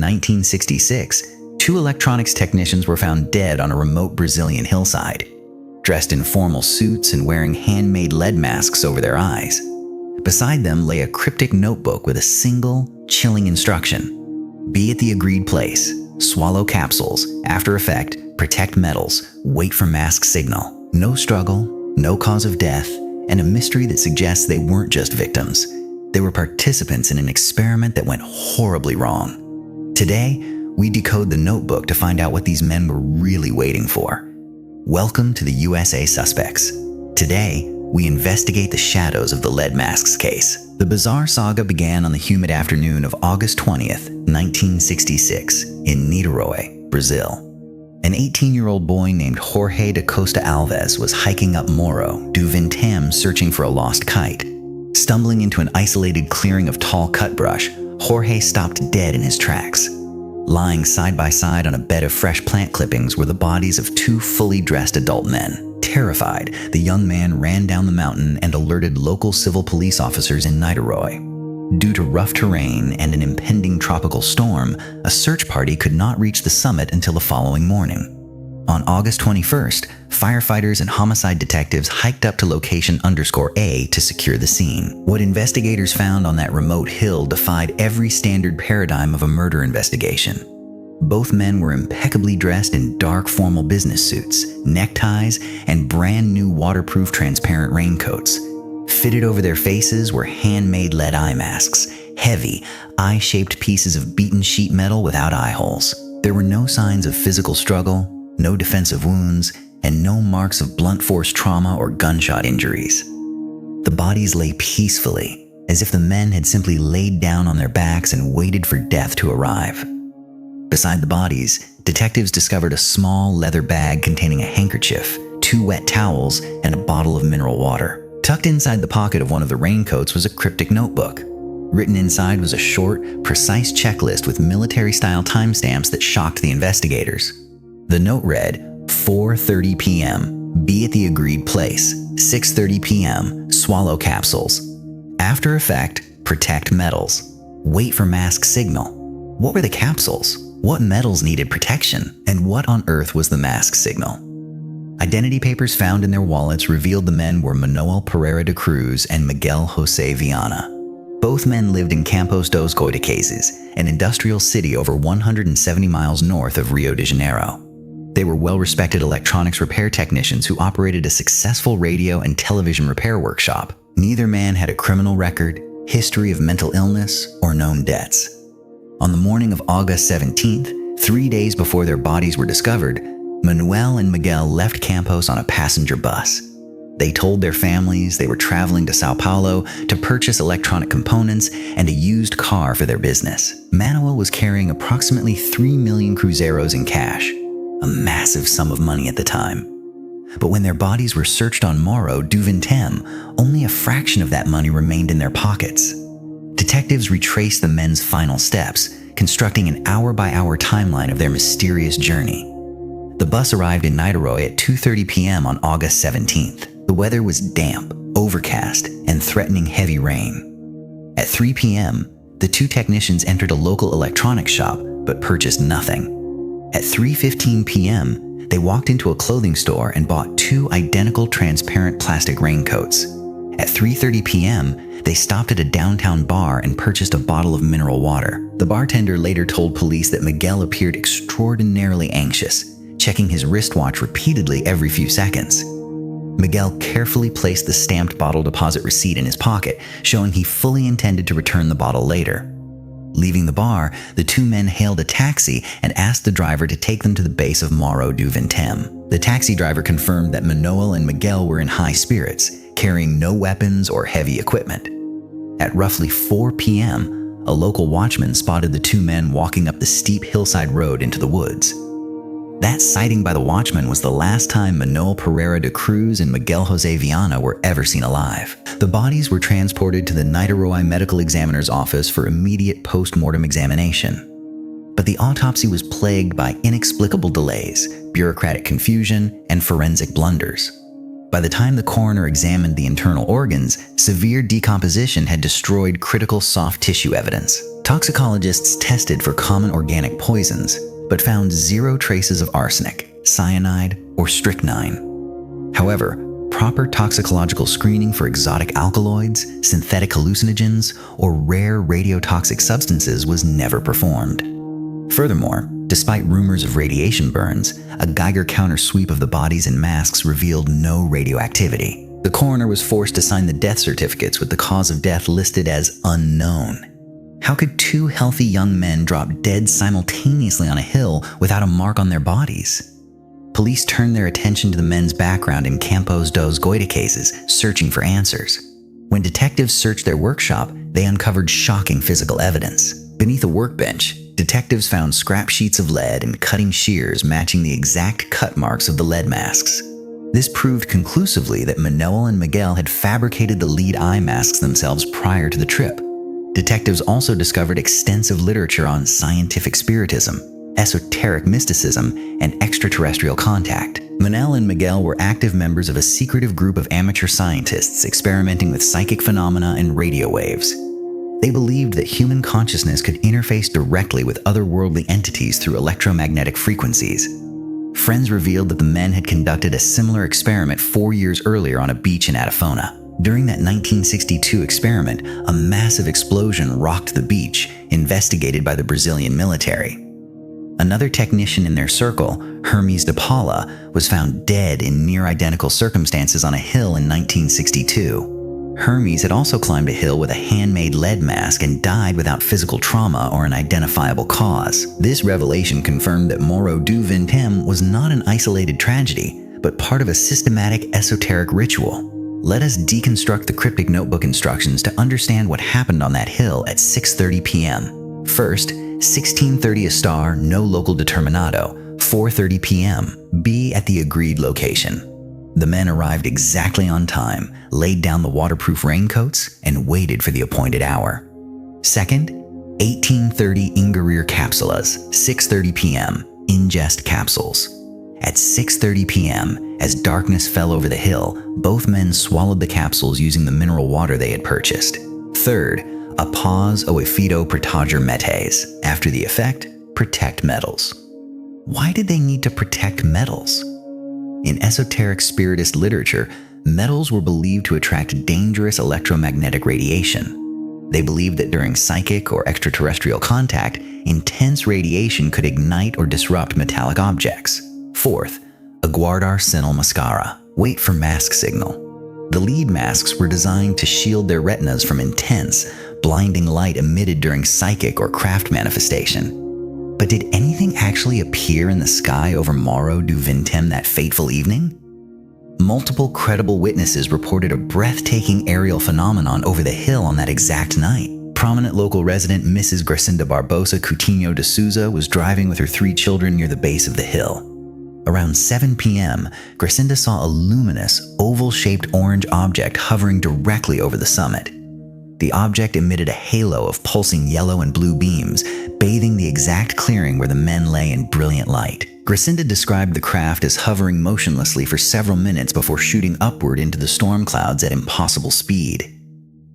1966, two electronics technicians were found dead on a remote Brazilian hillside, dressed in formal suits and wearing handmade lead masks over their eyes. Beside them lay a cryptic notebook with a single, chilling instruction: be at the agreed place, swallow capsules, after effect, protect metals, wait for mask signal. No struggle, no cause of death, and a mystery that suggests they weren't just victims. They were participants in an experiment that went horribly wrong. Today, we decode the notebook to find out what these men were really waiting for. Welcome to the USA Suspects. Today, we investigate the shadows of the lead masks case. The bizarre saga began on the humid afternoon of August 20th, 1966, in Niterói, Brazil. An 18-year-old boy named Jorge da Costa Alves was hiking up Morro do Vintém searching for a lost kite. Stumbling into an isolated clearing of tall cut brush, Jorge stopped dead in his tracks. Lying side by side on a bed of fresh plant clippings were the bodies of two fully dressed adult men. Terrified, the young man ran down the mountain and alerted local civil police officers in Niterói. Due to rough terrain and an impending tropical storm, a search party could not reach the summit until the following morning. On August 21st, firefighters and homicide detectives hiked up to location _A to secure the scene. What investigators found on that remote hill defied every standard paradigm of a murder investigation. Both men were impeccably dressed in dark formal business suits, neckties, and brand new waterproof transparent raincoats. Fitted over their faces were handmade lead eye masks, heavy, eye-shaped pieces of beaten sheet metal without eye holes. There were no signs of physical struggle, no defensive wounds, and no marks of blunt force trauma or gunshot injuries. The bodies lay peacefully, as if the men had simply laid down on their backs and waited for death to arrive. Beside the bodies, detectives discovered a small leather bag containing a handkerchief, 2 wet towels, and a bottle of mineral water. Tucked inside the pocket of one of the raincoats was a cryptic notebook. Written inside was a short, precise checklist with military-style timestamps that shocked the investigators. The note read, 4:30 p.m., be at the agreed place. 6:30 p.m., swallow capsules. After effect, protect metals. Wait for mask signal. What were the capsules? What metals needed protection? And what on earth was the mask signal? Identity papers found in their wallets revealed the men were Manoel Pereira de Cruz and Miguel José Viana. Both men lived in Campos dos Goitacazes, an industrial city over 170 miles north of Rio de Janeiro. They were well-respected electronics repair technicians who operated a successful radio and television repair workshop. Neither man had a criminal record, history of mental illness, or known debts. On the morning of August 17th, 3 days before their bodies were discovered, Manoel and Miguel left Campos on a passenger bus. They told their families they were traveling to Sao Paulo to purchase electronic components and a used car for their business. Manoel was carrying approximately 3 million cruzeiros in cash, a massive sum of money at the time. But when their bodies were searched on Morro do Vintém, only a fraction of that money remained in their pockets. Detectives retraced the men's final steps, constructing an hour-by-hour timeline of their mysterious journey. The bus arrived in Niterói at 2:30 p.m. on August 17th. The weather was damp, overcast, and threatening heavy rain. At 3 p.m., the two technicians entered a local electronics shop but purchased nothing. At 3:15 p.m., they walked into a clothing store and bought 2 identical transparent plastic raincoats. At 3:30 p.m., they stopped at a downtown bar and purchased a bottle of mineral water. The bartender later told police that Miguel appeared extraordinarily anxious, checking his wristwatch repeatedly every few seconds. Miguel carefully placed the stamped bottle deposit receipt in his pocket, showing he fully intended to return the bottle later. Leaving the bar, the two men hailed a taxi and asked the driver to take them to the base of Morro do Vintém. The taxi driver confirmed that Manoel and Miguel were in high spirits, carrying no weapons or heavy equipment. At roughly 4 p.m., a local watchman spotted the two men walking up the steep hillside road into the woods. That sighting by the watchman was the last time Manoel Pereira de Cruz and Miguel José Viana were ever seen alive. The bodies were transported to the Niterói medical examiner's office for immediate post-mortem examination. But the autopsy was plagued by inexplicable delays, bureaucratic confusion, and forensic blunders. By the time the coroner examined the internal organs, severe decomposition had destroyed critical soft tissue evidence. toxicologists tested for common organic poisons, but found 0 traces of arsenic, cyanide, or strychnine. However, proper toxicological screening for exotic alkaloids, synthetic hallucinogens, or rare radiotoxic substances was never performed. Furthermore, despite rumors of radiation burns, a Geiger counter sweep of the bodies and masks revealed no radioactivity. The coroner was forced to sign the death certificates with the cause of death listed as unknown. How could 2 healthy young men drop dead simultaneously on a hill without a mark on their bodies? Police turned their attention to the men's background in Campos dos Goita cases, searching for answers. When detectives searched their workshop, they uncovered shocking physical evidence. Beneath a workbench, detectives found scrap sheets of lead and cutting shears matching the exact cut marks of the lead masks. This proved conclusively that Manoel and Miguel had fabricated the lead eye masks themselves prior to the trip. Detectives also discovered extensive literature on scientific spiritism, esoteric mysticism, and extraterrestrial contact. Manoel and Miguel were active members of a secretive group of amateur scientists experimenting with psychic phenomena and radio waves. They believed that human consciousness could interface directly with otherworldly entities through electromagnetic frequencies. Friends revealed that the men had conducted a similar experiment 4 years earlier on a beach in Atafona. During that 1962 experiment, a massive explosion rocked the beach, investigated by the Brazilian military. Another technician in their circle, Hermes de Paula, was found dead in near-identical circumstances on a hill in 1962. Hermes had also climbed a hill with a handmade lead mask and died without physical trauma or an identifiable cause. This revelation confirmed that Morro do Vintém was not an isolated tragedy, but part of a systematic esoteric ritual. Let us deconstruct the cryptic notebook instructions to understand what happened on that hill at 6:30 p.m. First, 16:30 a star, no local determinado, 4:30 p.m., be at the agreed location. The men arrived exactly on time, laid down the waterproof raincoats, and waited for the appointed hour. Second, 18:30 Ingerir Capsules, 6:30 p.m., ingest capsules. At 6:30 p.m., as darkness fell over the hill, both men swallowed the capsules using the mineral water they had purchased. Third, a pause o efeito proteger metes. After the effect, protect metals. Why did they need to protect metals? In esoteric spiritist literature, metals were believed to attract dangerous electromagnetic radiation. They believed that during psychic or extraterrestrial contact, intense radiation could ignite or disrupt metallic objects. Fourth, aguardar sinal mascara. Wait for mask signal. The lead masks were designed to shield their retinas from intense, blinding light emitted during psychic or craft manifestation. But did anything actually appear in the sky over Morro do Vintém that fateful evening? Multiple credible witnesses reported a breathtaking aerial phenomenon over the hill on that exact night. Prominent local resident Mrs. Gracinda Barbosa Coutinho de Souza was driving with her 3 children near the base of the hill. Around 7 p.m., Gracinda saw a luminous, oval-shaped orange object hovering directly over the summit. The object emitted a halo of pulsing yellow and blue beams, bathing the exact clearing where the men lay in brilliant light. Gracinda described the craft as hovering motionlessly for several minutes before shooting upward into the storm clouds at impossible speed.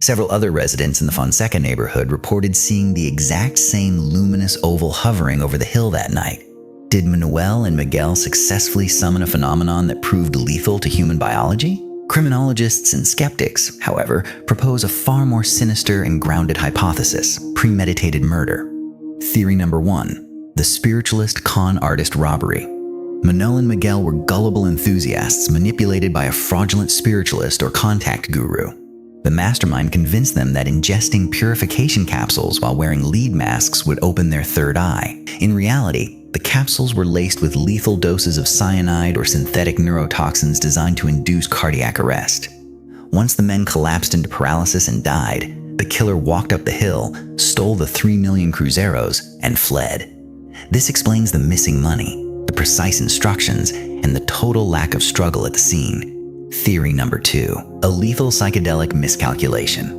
Several other residents in the Fonseca neighborhood reported seeing the exact same luminous oval hovering over the hill that night. Did Manoel and Miguel successfully summon a phenomenon that proved lethal to human biology? Criminologists and skeptics, however, propose a far more sinister and grounded hypothesis: premeditated murder. Theory number 1, the spiritualist con artist robbery. Manoel and Miguel were gullible enthusiasts manipulated by a fraudulent spiritualist or contact guru. The mastermind convinced them that ingesting purification capsules while wearing lead masks would open their third eye. In reality, the capsules were laced with lethal doses of cyanide or synthetic neurotoxins designed to induce cardiac arrest. Once the men collapsed into paralysis and died, the killer walked up the hill, stole the 3 million cruzeros, and fled. This explains the missing money, the precise instructions, and the total lack of struggle at the scene. Theory number 2, a lethal psychedelic miscalculation.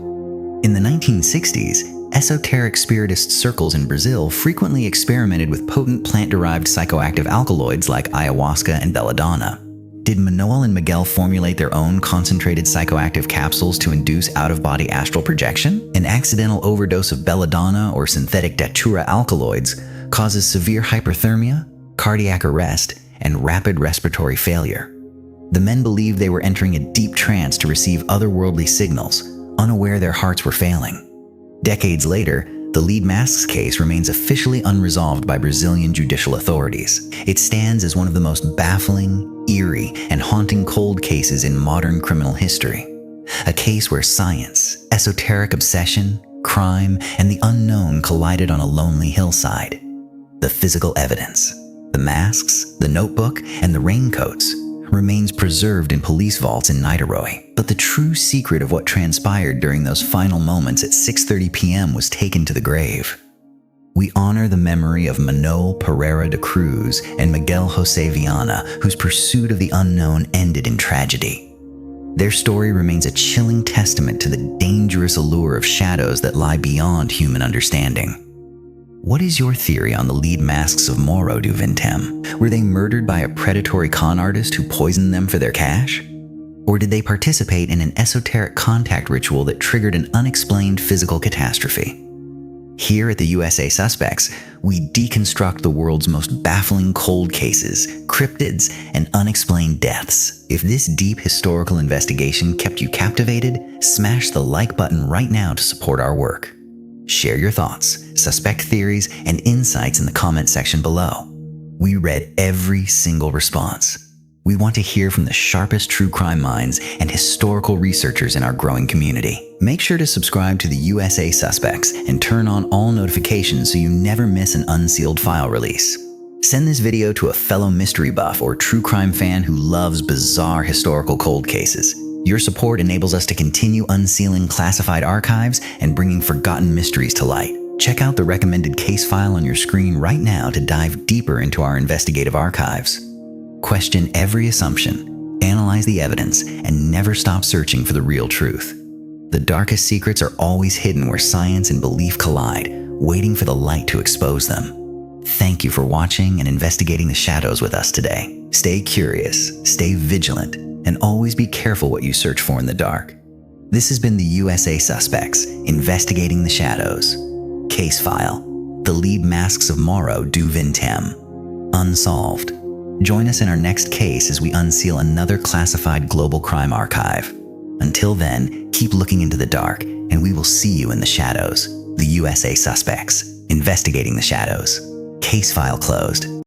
In the 1960s, esoteric spiritist circles in Brazil frequently experimented with potent plant-derived psychoactive alkaloids like ayahuasca and belladonna. Did Manoel and Miguel formulate their own concentrated psychoactive capsules to induce out-of-body astral projection? An accidental overdose of belladonna or synthetic datura alkaloids causes severe hyperthermia, cardiac arrest, and rapid respiratory failure. The men believed they were entering a deep trance to receive otherworldly signals, unaware their hearts were failing. Decades later, the lead masks case remains officially unresolved by Brazilian judicial authorities. It stands as one of the most baffling, eerie, and haunting cold cases in modern criminal history. A case where science, esoteric obsession, crime, and the unknown collided on a lonely hillside. The physical evidence, the masks, the notebook, and the raincoats remains preserved in police vaults in Niterói. But the true secret of what transpired during those final moments at 6:30 p.m. was taken to the grave. We honor the memory of Manoel Pereira de Cruz and Miguel José Viana, whose pursuit of the unknown ended in tragedy. Their story remains a chilling testament to the dangerous allure of shadows that lie beyond human understanding. What is your theory on the lead masks of Moro do Vintém? Were they murdered by a predatory con artist who poisoned them for their cash? Or did they participate in an esoteric contact ritual that triggered an unexplained physical catastrophe? Here at the USA Suspects, we deconstruct the world's most baffling cold cases, cryptids, and unexplained deaths. If this deep historical investigation kept you captivated, smash the like button right now to support our work. Share your thoughts, suspect theories, and insights in the comment section below. We read every single response. We want to hear from the sharpest true crime minds and historical researchers in our growing community. Make sure to subscribe to the USA Suspects and turn on all notifications so you never miss an unsealed file release. Send this video to a fellow mystery buff or true crime fan who loves bizarre historical cold cases. Your support enables us to continue unsealing classified archives and bringing forgotten mysteries to light. Check out the recommended case file on your screen right now to dive deeper into our investigative archives. Question every assumption, analyze the evidence, and never stop searching for the real truth. The darkest secrets are always hidden where science and belief collide, waiting for the light to expose them. Thank you for watching and investigating the shadows with us today. Stay curious, stay vigilant, and always be careful what you search for in the dark. This has been the USA Suspects, investigating the shadows. Case file: the lead masks of Moro do Vintém. Unsolved. Join us in our next case as we unseal another classified global crime archive. Until then, keep looking into the dark, and we will see you in the shadows. The USA Suspects, investigating the shadows. Case file closed.